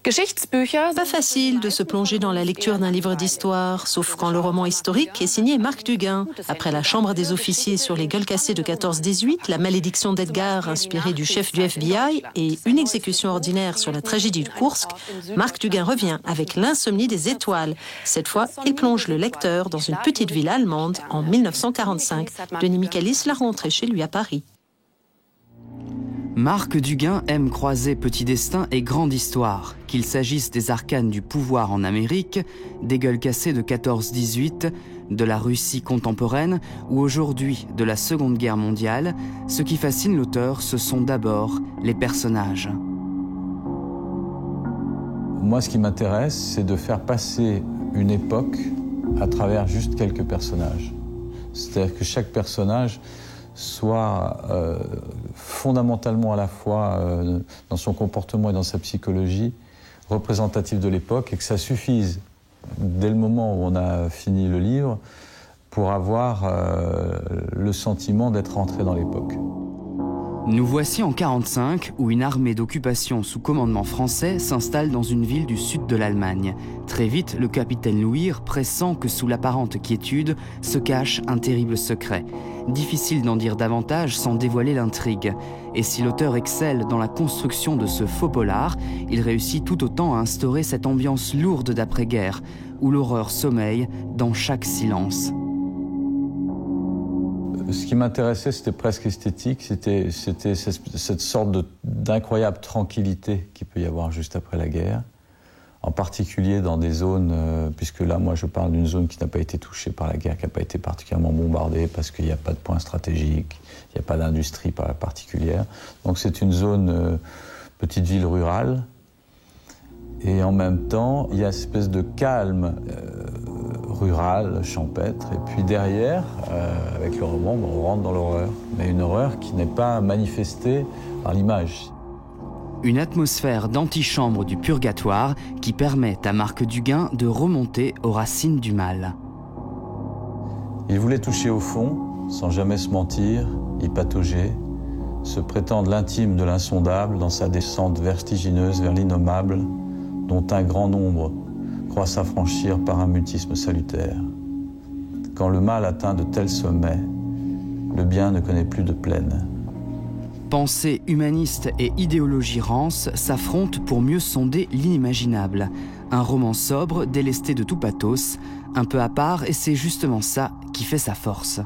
Pas facile de se plonger dans la lecture d'un livre d'histoire, sauf quand le roman historique est signé Marc Duguin. Après La Chambre des officiers sur les gueules cassées de 14-18, La malédiction d'Edgar inspirée du chef du FBI et Une exécution ordinaire sur la tragédie de Kursk, Marc Duguin revient avec L'Insomnie des étoiles. Cette fois, il plonge le lecteur dans une petite ville allemande en 1945. Denis Michaelis l'a rentré chez lui à Paris. Marc Duguin aime croiser Petit Destin et Grande Histoire, qu'il s'agisse des arcanes du pouvoir en Amérique, des gueules cassées de 14-18, de la Russie contemporaine ou aujourd'hui de la Seconde Guerre mondiale. Ce qui fascine l'auteur, ce sont d'abord les personnages. Moi, ce qui m'intéresse, c'est de faire passer une époque à travers juste quelques personnages. C'est-à-dire que chaque personnage soit fondamentalement à la fois dans son comportement et dans sa psychologie représentatif de l'époque et que ça suffise dès le moment où on a fini le livre pour avoir le sentiment d'être rentré dans l'époque. Nous voici en 1945 où une armée d'occupation sous commandement français s'installe dans une ville du sud de l'Allemagne. Très vite, le capitaine Louir pressent que sous l'apparente quiétude se cache un terrible secret. Difficile d'en dire davantage sans dévoiler l'intrigue. Et si l'auteur excelle dans la construction de ce faux polar, il réussit tout autant à instaurer cette ambiance lourde d'après-guerre, où l'horreur sommeille dans chaque silence. Ce qui m'intéressait, c'était presque esthétique, c'était cette sorte d'incroyable tranquillité qu'il peut y avoir juste après la guerre, en particulier dans des zones, puisque là, moi, je parle d'une zone qui n'a pas été touchée par la guerre, qui n'a pas été particulièrement bombardée, parce qu'il n'y a pas de point stratégique, il n'y a pas d'industrie particulière. Donc c'est une zone, petite ville rurale, et en même temps, il y a une espèce de calme rural, champêtre, et puis derrière, avec le roman, on rentre dans l'horreur, mais une horreur qui n'est pas manifestée par l'image. Une atmosphère d'antichambre du purgatoire qui permet à Marc Duguin de remonter aux racines du mal. Il voulait toucher au fond, sans jamais se mentir, y patauger, se prétendre l'intime de l'insondable dans sa descente vertigineuse vers l'innommable, dont un grand nombre croit s'affranchir par un mutisme salutaire. Quand le mal atteint de tels sommets, le bien ne connaît plus de plaine. Pensée humaniste et idéologie rance s'affrontent pour mieux sonder l'inimaginable. Un roman sobre, délesté de tout pathos, un peu à part, et c'est justement ça qui fait sa force.